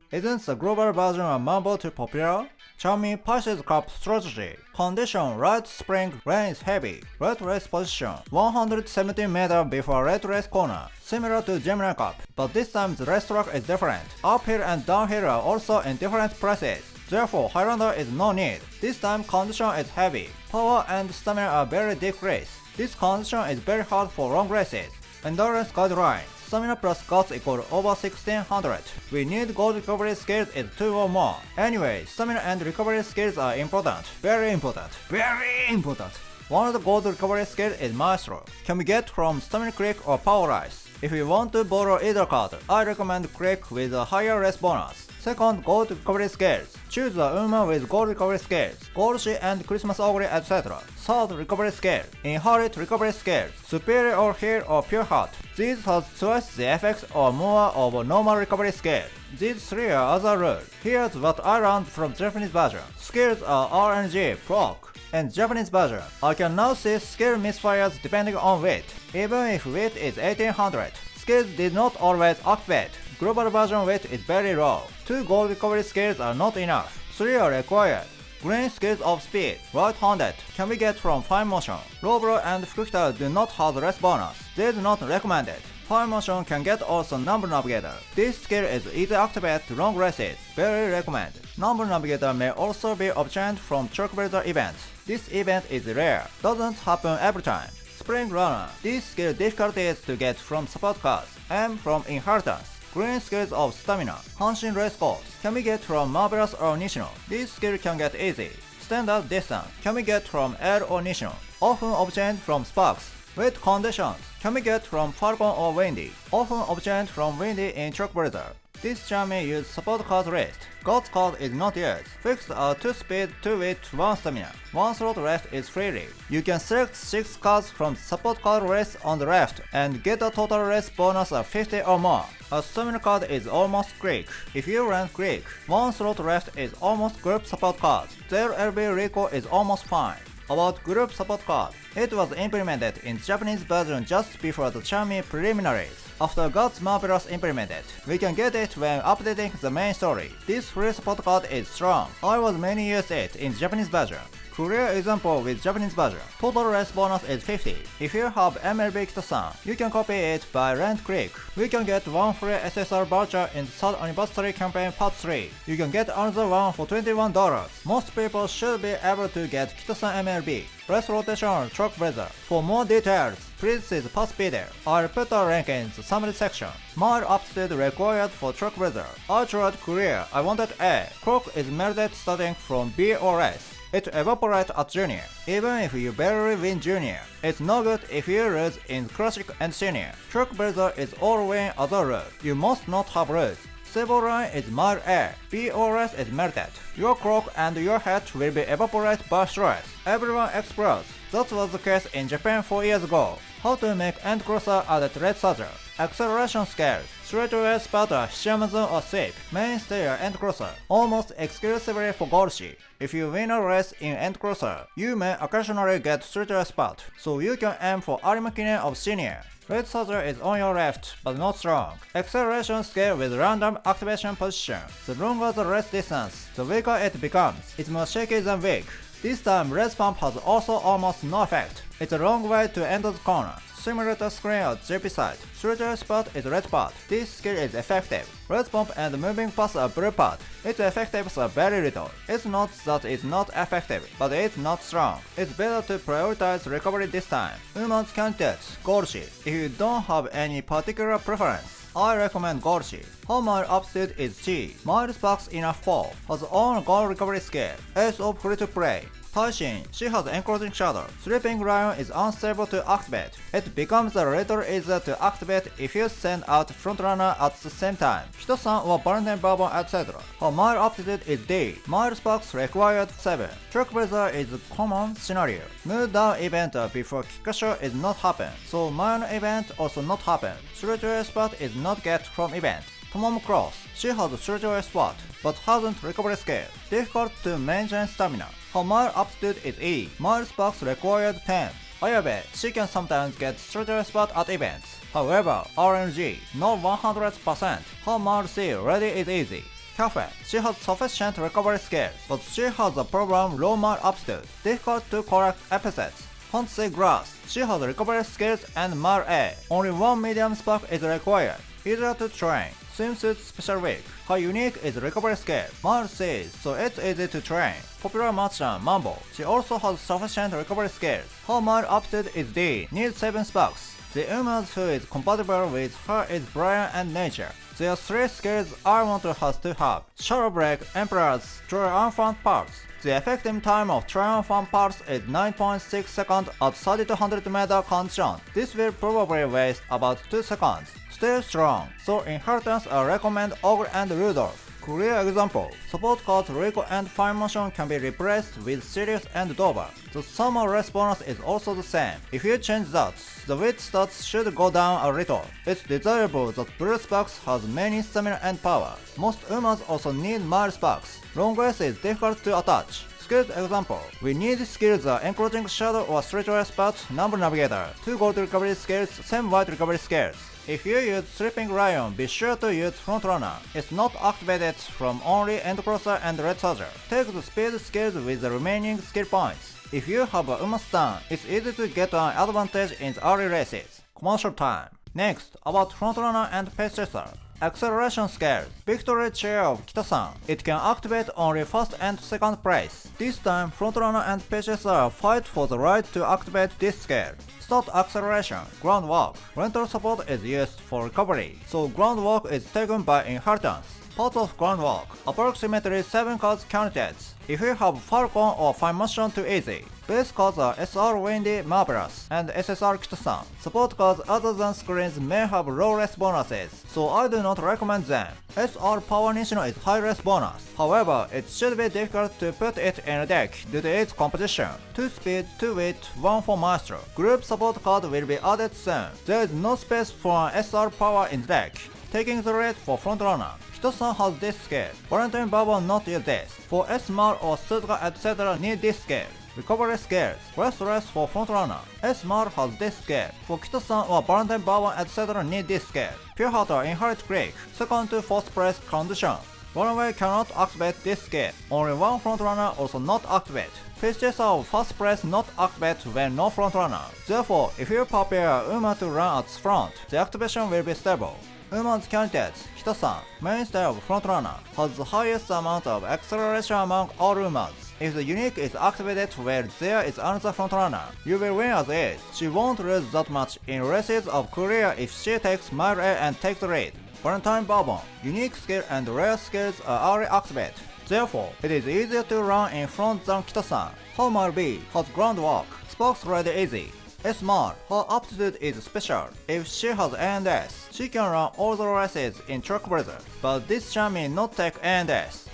Isn't the global version of Manbou too popular? Xiaomi Pisces Cup strategy. Condition: right spring, rain is heavy. Red race position 170 meters before red race corner. Similar to Gemini Cup, but this time the racetrack is different. Uphill and downhill are also in different places. Therefore, Highlander is no need. This time condition is heavy. Power and stamina are very decreased. This condition is very hard for long races. Endurance guideline. Stamina plus guts equal over 1600. We need gold recovery skills is 2 or more. Anyway, stamina and recovery skills are important. Very important. Very important. One of the gold recovery skills is Maestro. Can be get from Stamina Click or Power Rise. If you want to borrow either card, I recommend Click with a higher race bonus. Second, gold recovery skills. Choose a woman with gold recovery skills, gold she and Christmas Ogre, etc. Third, recovery skill. Inherit recovery skills. Superior or heal or pure heart. These has twice the effects or more of normal recovery skill. These 3 are other rules. Here's what I learned from Japanese version. Skills are RNG, proc. In Japanese version, I can now see skill misfires depending on weight. Even if weight is 1800, skills did not always activate. Global version weight is very low. 2 gold recovery skills are not enough. 3 are required. Green skills of speed, right-handed, can be get from fine motion. Low blow and Fructal do not have race bonus. They do not recommended. Fine motion can get also Number Navigator. This skill is easy activate to long races. Very recommend. Number Navigator may also be obtained from Trailblazer events. This event is rare. Doesn't happen every time. Spring Runner. This skill difficulty is to get from support cards. M from Inheritance. Green skills of stamina. Hanshin race course can be get from Marvelous or Nishino. This skill can get easy. Standard distance can be get from L or Nishino. Often obtained from Sparks. Weight conditions can be get from Falcon or Windy. Often obtained from Windy in Trailblazer. This Xiaomi use support card list. Guts card is not used. Fixed are 2 speed, 2 weight, 1 stamina. 1 slot left is freely. You can select 6 cards from support card list on the left and get a total race bonus of 50 or more. A stamina card is almost quick. If you run quick, 1 slot left is almost group support card. Their LB recall is almost fine. About group support card, it was implemented in Japanese version just before the Xiaomi preliminaries. After Guts Marvelous implemented, we can get it when updating the main story. This free support card is strong. I was mainly used it in Japanese version. Clear example with Japanese version. Total race bonus is 50. If you have MLB Kito-san, you can copy it by rent click. We can get 1 free SSR voucher in the 3rd anniversary campaign part 3. You can get another one for $21. Most people should be able to get Kito-san MLB. Race rotation or Trailblazer. For more details, please see the past video. I'll put a link in the summary section. Mile aptitude required for Trailblazer. I tried Korea. I wanted A. Clock is melted starting from B or S. It evaporates at Junior. Even if you barely win Junior, it's no good if you lose in Classic and Senior. Trailblazer is all win other route. You must not have lose. Stable line is mile A. B or S is melted. Your clock and your head will be evaporated by stress. Everyone explodes. That was the case in Japan 4 years ago. How to make end crosser at Red Saddle. Acceleration scales. Straightaway spotter, Shiamazon or Sweep. Mainstay end crosser. Almost exclusively for Golshi. If you win a race in end crosser, you may occasionally get straightaway spot, so you can aim for Arimakine of Senior. Red Saddle is on your left, but not strong. Acceleration scale with random activation position. The longer the race distance, the weaker it becomes. It's more shaky than weak. This time, Red Pump has also almost no effect. It's a long way to enter the corner. Simulator screen at JP side. Straightaway spot is red part. This skill is effective. Red pump and moving pass are blue part. Its effectives are very little. It's not that it's not effective, but it's not strong. It's better to prioritize recovery this time. Women's candidates, Golshi. If you don't have any particular preference, I recommend Golshi. Her mile aptitude is C. Mile sparks enough 4. Has own goal recovery skill. Ace of free to play. Taishin, she has enclosing shadow. Sleeping Lion is unstable to activate. It becomes a little easier to activate if you send out frontrunner at the same time. Kito-san or Valentine Bourbon, etc. Her mile aptitude is D. Mile sparks required 7. Trailblazer is a common scenario. Move down event before Kikasho is not happen, so minor event also not happen. Straightaway spot is not get from event. Tomomo Cross, she has a straightaway spot, but hasn't recovery skill. Difficult to maintain stamina. Her mile aptitude is E. Mile sparks required 10. Ayabe, she can sometimes get straightaway spot at events. However, RNG, not 100%. Her mile C ready is easy. Cafe. She has sufficient recovery skills, but she has a problem low mile aptitude, difficult to correct epithets. Fantasy Grass. She has recovery skills and mile A. Only one medium spark is required. Easier to train. Swimsuit Special Week. Her unique is recovery skill. Mile C, so it's easy to train. Popular merchant Manbou. She also has sufficient recovery skills. Her mile aptitude is D. Needs 7 sparks. The Umamusume is compatible with her is Brian and Nature. There are 3 skills Armonter has to have. Shadow Break, Emperor's Triumphant Pulse. The effective time of Triumphant Pulse is 9.6 seconds at 3200 meter condition. This will probably waste about 2 seconds. Still strong, so inheritance I recommend Ogre and Rudolph. Clear example. Support cards Rico and Fine Motion can be replaced with Sirius and Dover. The summer race bonus is also the same. If you change that, the wit stats should go down a little. It's desirable that Blue Sparks has many stamina and power. Most Umas also need mild sparks. Long race is difficult to attach. Skills example. We need skills encroaching shadow or stretcher spot, number navigator, 2 gold recovery skills, same white recovery skills. If you use Sleeping Lion, be sure to use Frontrunner. It's not activated from only Endcrosser and Red Soldier. Take the speed skills with the remaining skill points. If you have a Umamusume, it's easy to get an advantage in the early races. Commercial time. Next, about Frontrunner and Pacechaser. Acceleration scale. Victory chair of Kita-san. It can activate only first and second place. This time, Frontrunner and Pacechaser fight for the right to activate this scale. Start acceleration, groundwork. Rental support is used for recovery, so groundwork is taken by inheritance. Parts of groundwork, approximately 7 cards counted. If you have Falcon or Fine Motion too easy. Base cards are SR Windy Marvelous and SSR Kita-san. Support cards other than screens may have low race bonuses, so I do not recommend them. SR Power Nishino is high race bonus. However, it should be difficult to put it in a deck due to its composition. 2 speed, 2 wit, 1 for maestro. Group support card will be added soon. There is no space for an SR Power in the deck. Taking the lead for Frontrunner. Kita-san has this skill. Valentine Baba not use this. For S-Mar or Suzuka etc. need this skill. Recovery skills. Restless for Frontrunner. S-Mar has this skill. For Kita-san or Valentine Baba etc. need this skill. Pure Heart or Inherit Click. Second to fourth place condition. Runaway cannot activate this skill. Only one Frontrunner also not activate. Pisces of first place not activate when no Frontrunner. Therefore, if you prepare Uma to run at front, the activation will be stable. Uma's candidates, Kita-san, mainstay of Frontrunner, has the highest amount of acceleration among all Umas. If the unique is activated where there is another Frontrunner, you will win as is. She won't lose that much in races of career if she takes Mile A and takes the lead. Valentine Bourbon, unique skill and rare skills are already activated. Therefore, it is easier to run in front than Kita-san. Her Mile B has groundwork, sparks ready easy. S-Mar, her aptitude is special. If she has A&S, she can run all the races in Trailblazer, but this charm may not take A&S.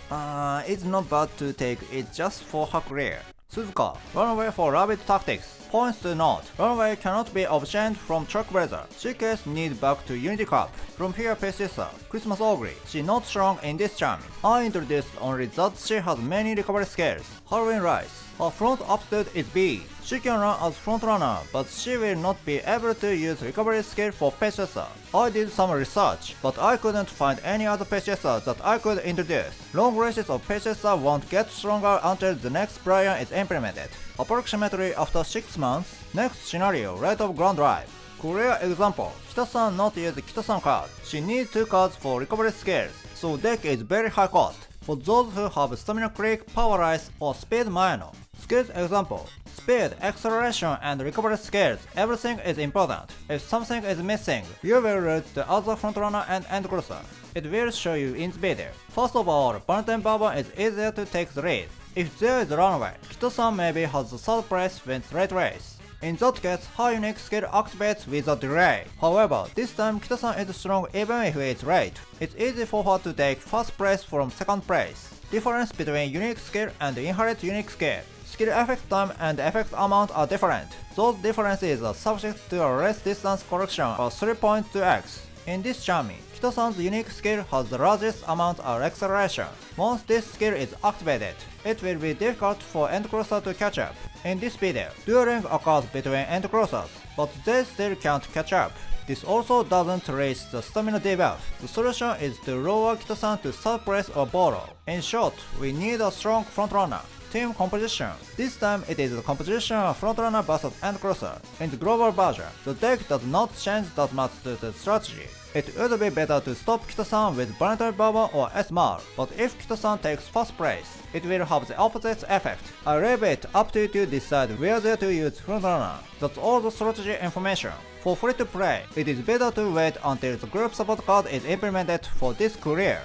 It's not bad to take it just for her career. Suzuka, runaway for rabbit tactics. Points to note, runaway cannot be obtained from Trailblazer. She case need back to Unity Cup. From here Pacechaser, Christmas Ogre. She not strong in this charm. I introduced only that she has many recovery skills. Halloween Rise. Her front aptitude is B. She can run as frontrunner, but she will not be able to use recovery skill for Pacechaser. I did some research, but I couldn't find any other Pacechaser that I could introduce. Long races of Pacechaser won't get stronger until the next Brian is implemented. Approximately after 6 months, next scenario, rate of ground drive. Clear example, Kita-san not use Kita-san card. She needs 2 cards for recovery skills, so deck is very high cost. For those who have stamina click, power rise, or speed minor. Skills example, speed, acceleration, and recovery skills, everything is important. If something is missing, you will lose the other frontrunner and endcrosser. It will show you in the video. First of all, Valentine Bourbon is easier to take the lead. If there is a runaway, Kita-san maybe has the third place wins late race. In that case, her unique skill activates with a delay. However, this time Kita-san is strong even if it's late. It's easy for her to take first place from second place. Difference between unique skill and inherit unique skill. Skill effect time and effect amount are different. Those differences are subject to a race distance correction of 3.2x. In this charming, Kita-san's unique skill has the largest amount of acceleration. Once this skill is activated, it will be difficult for endcrosser to catch up. In this video, dueling occurs between endcrossers, but they still can't catch up. This also doesn't raise the stamina debuff. The solution is to lower Kito-san to third place or below. In short, we need a strong frontrunner. Team composition. This time it is the composition of frontrunner vs endcrosser. In the global version, the deck does not change that much to the strategy. It would be better to stop Kito-san with Planetary Bourbon or S-Mar, but if Kito-san takes first place, it will have the opposite effect. I leave it up to you to decide whether to use frontrunner. That's all the strategy information. For free to play, it is better to wait until the group support card is implemented for this career.